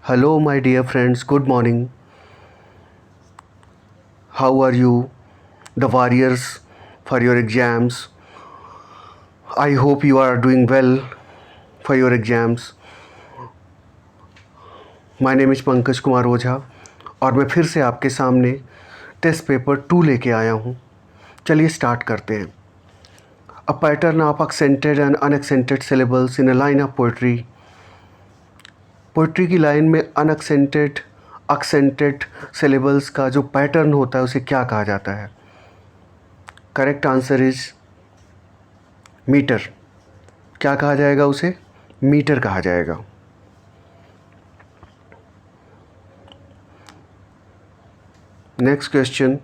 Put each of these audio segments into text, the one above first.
Hello, my dear friends. Good morning. How are you, the warriors, for your exams? I hope you are doing well for your exams. My name is Pankaj Kumar Ojha और मैं फिर से आपके सामने test paper 2 लेके आया हूँ. चलिए स्टार्ट करते हैं. A pattern of accented and unaccented syllables in a line of poetry. Poetry की लाइन में अनएक्सेंटेड एक्सेंटेड सिलेबल्स का जो पैटर्न होता है उसे क्या कहा जाता है? Correct answer is meter. क्या कहा जाएगा उसे? मीटर कहा जाएगा. Next question.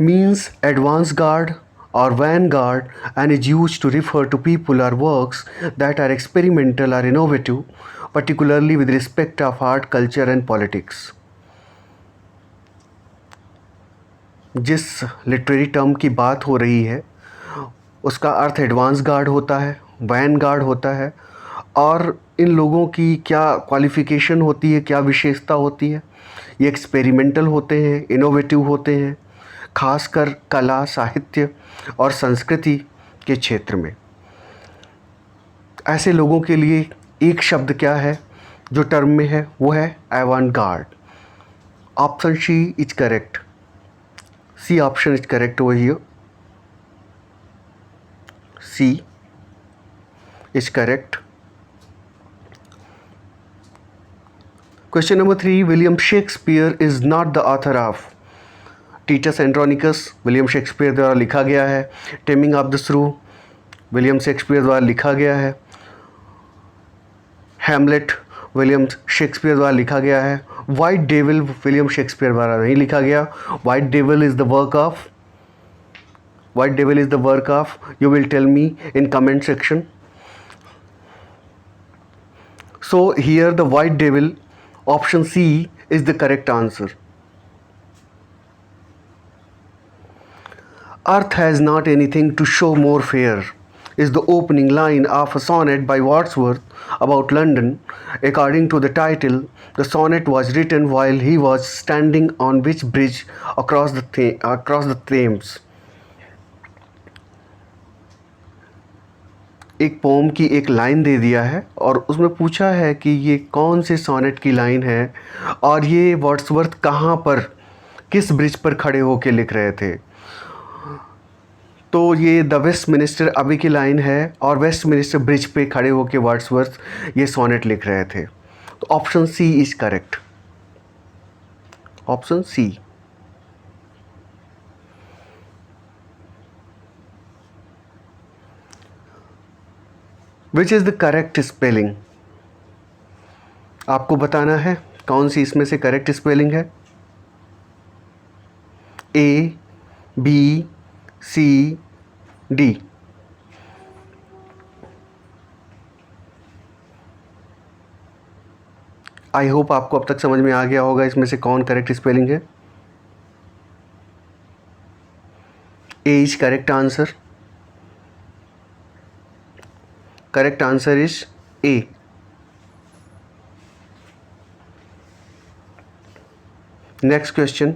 Means advance guard or vanguard and is used to refer to people or works that are experimental or innovative, particularly with respect of art, culture and politics. जिस literary term की बात हो रही है उसका अर्थ advance guard होता है, van guard होता है, और इन लोगों की क्या क्वालिफ़िकेशन होती है, क्या विशेषता होती है? ये एक्सपेरिमेंटल होते हैं, इनोवेटिव होते हैं, खासकर कला, साहित्य और संस्कृति के क्षेत्र में. ऐसे लोगों के लिए एक शब्द क्या है जो टर्म में है? वो है avant garde. Option C is correct. C option is correct over here. C is correct. Question number 3. William Shakespeare is not the author of Titus Andronicus. William Shakespeare द्वारा लिखा गया है. टेमिंग ऑफ द श्रू William Shakespeare द्वारा लिखा गया है. Hamlet William Shakespeare द्वारा लिखा गया है. वाइट डेविल विलियम शेक्सपियर द्वारा नहीं लिखा गया. White devil is the work of you will tell me in comment section. So here the white devil, option C is the correct answer. Earth has not anything to show more fair is the opening line of a sonnet by Wordsworth about London. According to the title, the sonnet was written while he was standing on which bridge across the Thames? एक pome की एक line दे दिया है और उसमें पूछा है कि ये कौन से सोनेट की लाइन है और ये वर्ड्सवर्थ कहाँ पर, किस ब्रिज पर खड़े होकर लिख रहे थे. तो ये द वेस्ट मिनिस्टर अभी की लाइन है और वेस्ट मिनिस्टर ब्रिज पे खड़े होकर वर्ड्सवर्थ ये सोनेट लिख रहे थे. तो option C is correct. Option C. Which is the correct spelling? आपको बताना है कौन सी इसमें से करेक्ट स्पेलिंग है. A, B, C, D. I hope आपको अब तक समझ में आ गया होगा इसमें से कौन करेक्ट स्पेलिंग है. A is correct answer. Correct answer is A. Next question.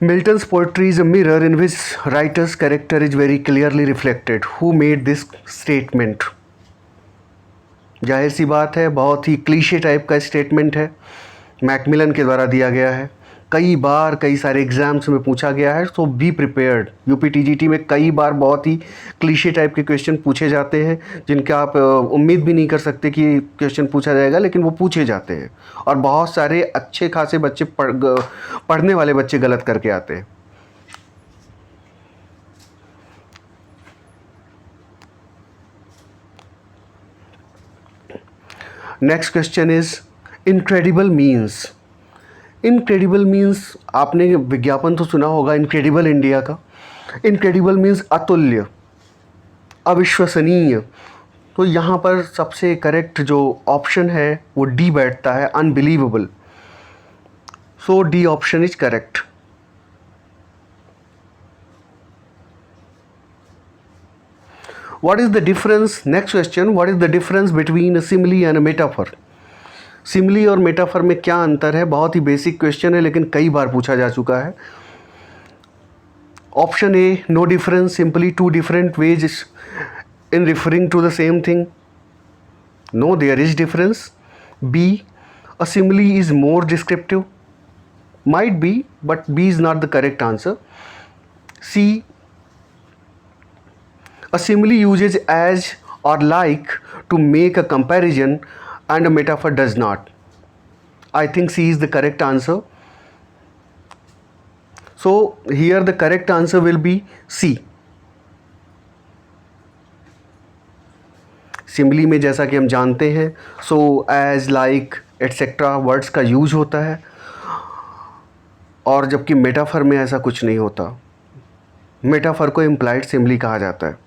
Milton's poetry is a mirror in which writer's character is very clearly reflected. Who made this statement? जाहिर सी बात है, बहुत ही क्लीशे टाइप का statement है, Macmillan के द्वारा दिया गया है. कई बार कई सारे एग्ज़ाम्स में पूछा गया है. सो बी प्रिपेयर्ड. यूपीटीजीटी में कई बार बहुत ही क्लीशे टाइप के क्वेश्चन पूछे जाते हैं जिनका आप उम्मीद भी नहीं कर सकते कि क्वेश्चन पूछा जाएगा, लेकिन वो पूछे जाते हैं और बहुत सारे अच्छे खासे बच्चे पढ़ने वाले बच्चे गलत करके आते हैं. Next question is incredible means. Incredible means आपने विज्ञापन तो सुना होगा इनक्रेडिबल इंडिया का. इनक्रेडिबल मीन्स अतुल्य, अविश्वसनीय. तो यहाँ पर सबसे करेक्ट जो ऑप्शन है वो डी बैठता है, unbelievable. So D option is correct. What is the difference? Next question, what is the difference between a simile and a metaphor? Simile और मेटाफर में क्या अंतर है? बहुत ही बेसिक क्वेश्चन है लेकिन कई बार पूछा जा चुका है. Option A, no difference, simply two different ways in referring to the same thing. No, there is difference. B, a simile is more descriptive. Might be, but B is not the correct answer. C, a simile uses as or like to make a comparison and a metaphor does not. I think C is the correct answer. So here the correct answer will be C. Simile में जैसा कि हम जानते हैं so as like etc words का use होता है, और जबकि मेटाफर में ऐसा कुछ नहीं होता. मेटाफर को इम्प्लाइड सिमिली कहा जाता है.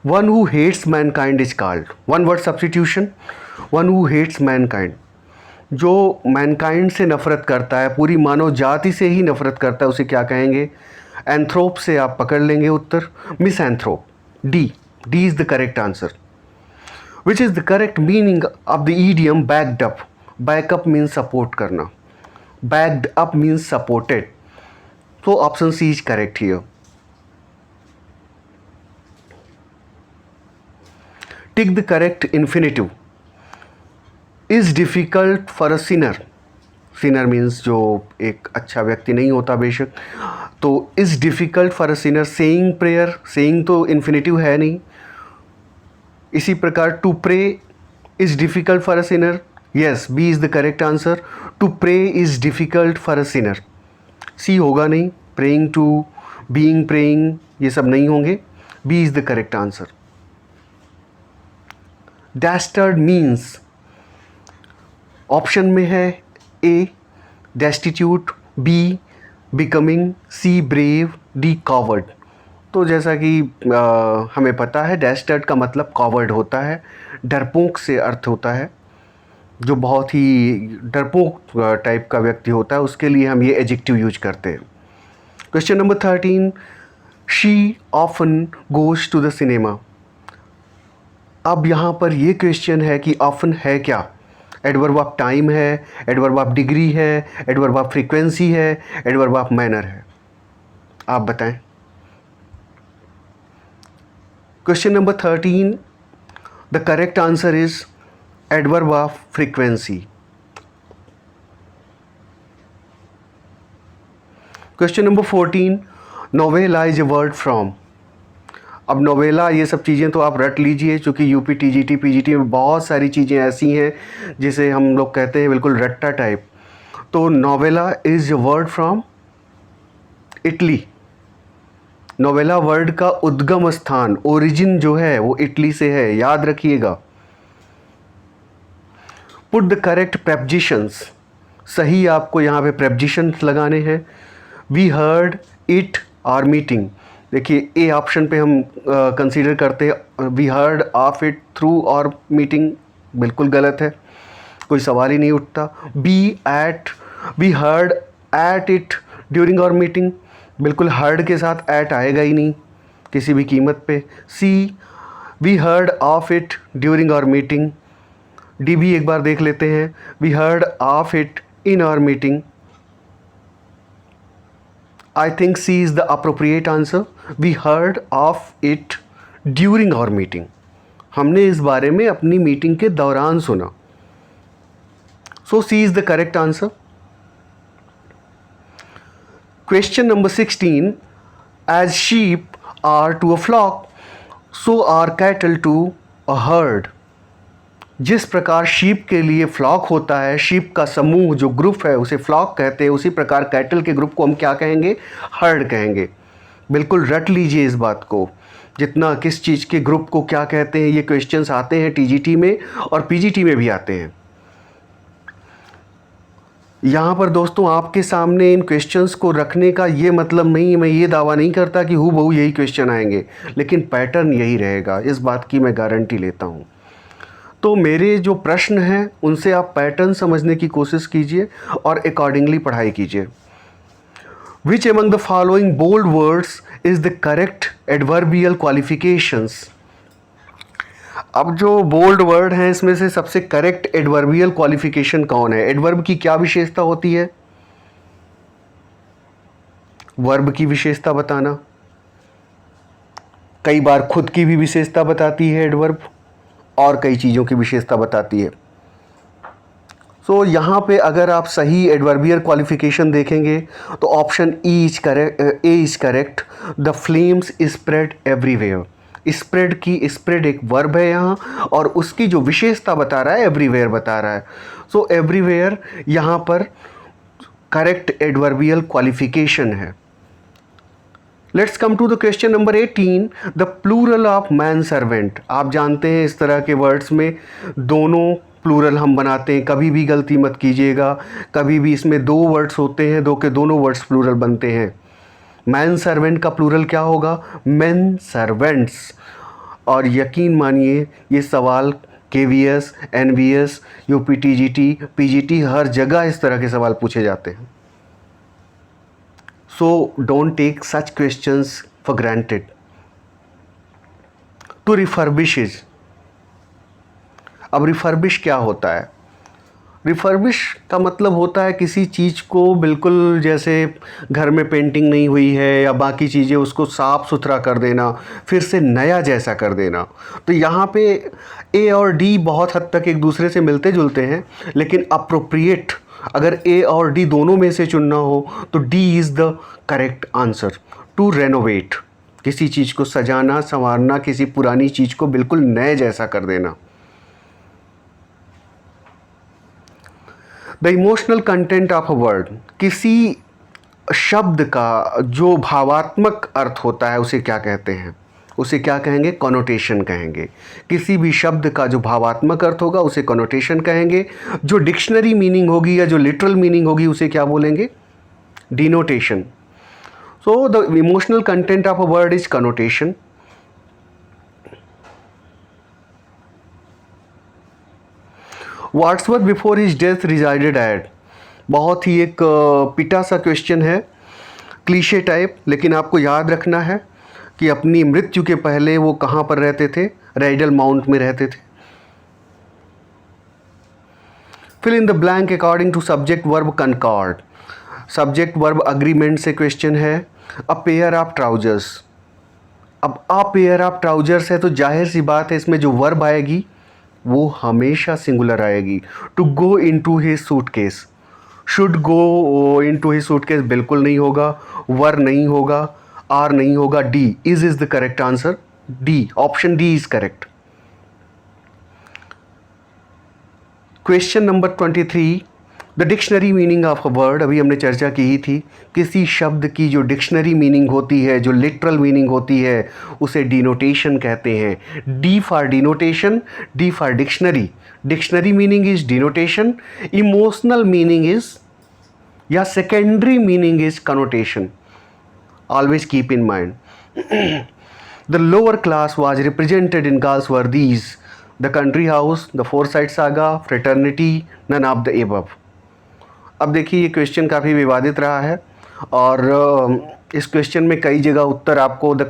One who hates mankind is called. One word substitution. One who hates mankind. जो mankind से नफ़रत करता है, पूरी मानव जाति से ही नफ़रत करता है, उसे क्या कहेंगे? एंथ्रोप से आप पकड़ लेंगे उत्तर. Misanthrope. D. D is the correct answer. Which is the correct meaning of the idiom backed up? Backup means support करना. Backed up means supported. तो option C is correct here. Tick the correct infinitive. Is difficult for a sinner. Sinner means जो एक अच्छा व्यक्ति नहीं होता बेशक. तो is difficult for a sinner saying prayer. saying तो infinitive है नहीं. इसी प्रकार to pray is difficult for a sinner. Yes, B is the correct answer. To pray is difficult for a sinner. C होगा नहीं. praying to, being praying ये सब नहीं होंगे. B is the correct answer. Dastard means option में है ए, destitute, B, becoming, C, brave, D, coward. तो जैसा कि हमें पता है dastard का मतलब coward होता है, डरपोक से अर्थ होता है, जो बहुत ही डरपोक टाइप का व्यक्ति होता है, उसके लिए हम ये एडजेक्टिव यूज करते हैं. Question number 13, she often goes to the cinema. अब यहाँ पर ये क्वेश्चन है कि ऑफन है क्या? एडवर्ब ऑफ टाइम है, एडवर्ब ऑफ डिग्री है, एडवर्ब ऑफ फ्रीक्वेंसी है, एडवर्ब ऑफ मैनर है. आप बताएं. Question number 13, the correct answer is adverb of frequency. Question number 14, novella is a word from. अब नोवेला ये सब चीज़ें तो आप रट लीजिए, चूँकि यूपी टीजीटी पीजीटी में बहुत सारी चीज़ें ऐसी हैं जिसे हम लोग कहते हैं बिल्कुल रट्टा टाइप. तो novella is a word from Italy. Novella word का उद्गम स्थान, ओरिजिन जो है वो इटली से है, याद रखिएगा. Put the correct prepositions. सही आपको यहाँ पे प्रेपोजिशंस लगाने हैं. We heard, it, our meeting. देखिए ए ऑप्शन पे हम कंसीडर करते हैं we heard of it through our meeting, बिल्कुल गलत है, कोई सवाल ही नहीं उठता. B, at, we heard at it during our meeting, बिल्कुल हर्ड के साथ एट आएगा ही नहीं किसी भी कीमत पे. C, we heard of it during our meeting. D भी एक बार देख लेते हैं. We heard of it in our meeting. I think C is the appropriate answer. We heard of it during our meeting. हमने इस बारे में अपनी मीटिंग के दौरान सुना. So C is the correct answer. Question number 16. As sheep are to a flock, so are cattle to a herd. जिस प्रकार शीप के लिए फ्लॉक होता है, शीप का समूह जो ग्रुप है उसे फ्लॉक कहते हैं, उसी प्रकार कैटल के ग्रुप को हम क्या कहेंगे? हर्ड कहेंगे. बिल्कुल रट लीजिए इस बात को. जितना किस चीज़ के ग्रुप को क्या कहते हैं ये क्वेश्चंस आते हैं टीजीटी में और पीजीटी में भी आते हैं. यहाँ पर दोस्तों आपके सामने इन क्वेश्चंस को रखने का ये मतलब नहीं, मैं ये दावा नहीं करता कि हूबहू यही क्वेश्चन आएंगे, लेकिन पैटर्न यही रहेगा, इस बात की मैं गारंटी लेता हूँ. तो मेरे जो प्रश्न हैं उनसे आप पैटर्न समझने की कोशिश कीजिए और अकॉर्डिंगली पढ़ाई कीजिए. Which among the following bold words is the correct adverbial qualifications. अब जो बोल्ड वर्ड हैं इसमें से सबसे करेक्ट एडवर्बियल क्वालिफिकेशन कौन है? एडवर्ब की क्या विशेषता होती है? वर्ब की विशेषता बताना, कई बार खुद की भी विशेषता बताती है एडवर्ब, और कई चीज़ों की विशेषता बताती है। सो यहाँ पे अगर आप सही एडवर्बियल क्वालिफिकेशन देखेंगे तो option A is correct. The flames spread everywhere. Spread की स्प्रेड एक वर्ब है यहाँ, और उसकी जो विशेषता बता रहा है एवरीवेयर बता रहा है। सो एवरीवेयर यहाँ पर करेक्ट एडवर्बियल क्वालिफिकेशन है। Let's come to the question number 18, the plural of man servant. आप जानते हैं इस तरह के वर्ड्स में दोनों प्लूरल हम बनाते हैं, कभी भी गलती मत कीजिएगा। कभी भी इसमें दो वर्ड्स होते हैं, दो के दोनों वर्ड्स प्लूरल बनते हैं। मैन सर्वेंट का प्लूरल क्या होगा? Main servants. और यकीन मानिए ये सवाल KVS, NVS, UPTGT, PGT हर जगह इस तरह के सवाल पूछे जाते हैं। So don't take such questions for granted. To refurbish is, अब refurbish क्या होता है? refurbish का मतलब होता है किसी चीज़ को बिल्कुल जैसे घर में पेंटिंग नहीं हुई है या बाकी चीज़ें, उसको साफ़ सुथरा कर देना, फिर से नया जैसा कर देना। तो यहाँ पे A और D बहुत हद तक एक दूसरे से मिलते जुलते हैं, लेकिन अप्रोप्रिएट अगर A और D दोनों में से चुनना हो तो D is the correct answer. To renovate, किसी चीज़ को सजाना संवारना, किसी पुरानी चीज़ को बिल्कुल नए जैसा कर देना। The emotional content of a word, किसी शब्द का जो भावात्मक अर्थ होता है उसे क्या कहते हैं? उसे क्या कहेंगे? कॉनोटेशन कहेंगे। किसी भी शब्द का जो भावात्मक अर्थ होगा उसे कॉनोटेशन कहेंगे। जो डिक्शनरी मीनिंग होगी या जो लिटरल मीनिंग होगी उसे क्या बोलेंगे? Denotation. So the emotional content of a word is connotation. Wordsworth before his death resided at, बहुत ही एक पिटा सा क्वेश्चन है, क्लीशे टाइप, लेकिन आपको याद रखना है कि अपनी मृत्यु के पहले वो कहाँ पर रहते थे? राइडल माउंट में रहते थे। Fill in the blank according to subject verb concord. Subject verb agreement से क्वेश्चन है। अ पेयर ऑफ ट्राउजर्स, अब अ पेयर ऑफ ट्राउजर्स है तो जाहिर सी बात है इसमें जो वर्ब आएगी वो हमेशा सिंगुलर आएगी। To go into his suitcase, should go into his suitcase बिल्कुल नहीं होगा, वर नहीं होगा, आर नहीं होगा, D is the correct answer. D, option D is correct. Question number 23, the dictionary meaning of a word, अभी हमने चर्चा की ही थी। किसी शब्द की जो डिक्शनरी मीनिंग होती है, जो लिटरल मीनिंग होती है, उसे डिनोटेशन कहते हैं। D for denotation, D for dictionary. Dictionary meaning is denotation, emotional meaning is या secondary meaning is connotation. Always keep in mind. The lower class was represented in Gauls were these: the country house, the Forsyte saga, fraternity, none of the above. अब देखिए ये question काफ़ी विवादित रहा है, और इस क्वेश्चन में कई जगह उत्तर आपको द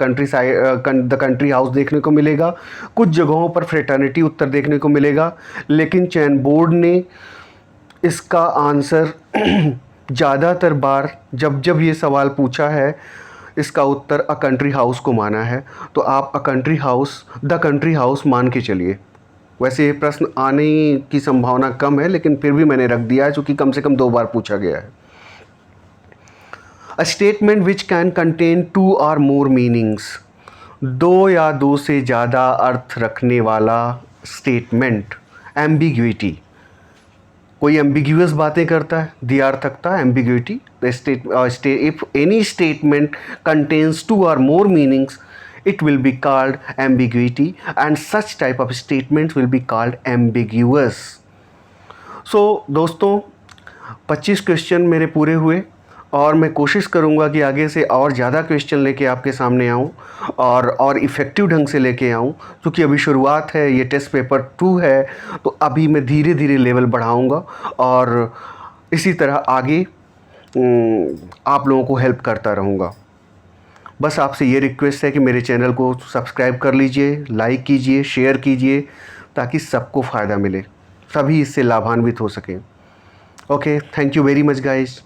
कंट्री हाउस देखने को मिलेगा, कुछ जगहों पर फ्रेटर्निटी उत्तर देखने को मिलेगा, लेकिन चयन बोर्ड ने इसका आंसर ज़्यादातर बार जब जब ये सवाल पूछा है इसका उत्तर अ कंट्री हाउस को माना है। तो आप a country house, the country house मान के चलिए। वैसे ये प्रश्न आने की संभावना कम है, लेकिन फिर भी मैंने रख दिया है क्योंकि कम से कम 2 बार पूछा गया है। A statement which can contain 2 और मोर मीनिंग्स, 2 या 2 से ज़्यादा अर्थ रखने वाला स्टेटमेंट। एम्बिग्विटी, कोई एम्बिग्यूअस बातें करता है, दियार्थकता, ambiguity. If any statement contains 2 or more meanings, it will be called ambiguity, and such type of statements will be called ambiguous. So दोस्तों 25 क्वेश्चन मेरे पूरे हुए, और मैं कोशिश करूंगा कि आगे से और ज़्यादा क्वेश्चन लेके आपके सामने आऊं और इफ़ेक्टिव ढंग से लेके आऊं, क्योंकि अभी शुरुआत है, ये टेस्ट पेपर 2 है, तो अभी मैं धीरे धीरे लेवल बढ़ाऊंगा और इसी तरह आगे आप लोगों को हेल्प करता रहूंगा। बस आपसे ये रिक्वेस्ट है कि मेरे चैनल को सब्सक्राइब कर लीजिए, लाइक कीजिए, शेयर कीजिए, ताकि सबको फ़ायदा मिले, सभी इससे लाभान्वित हो सकें। Okay, thank you very much guys.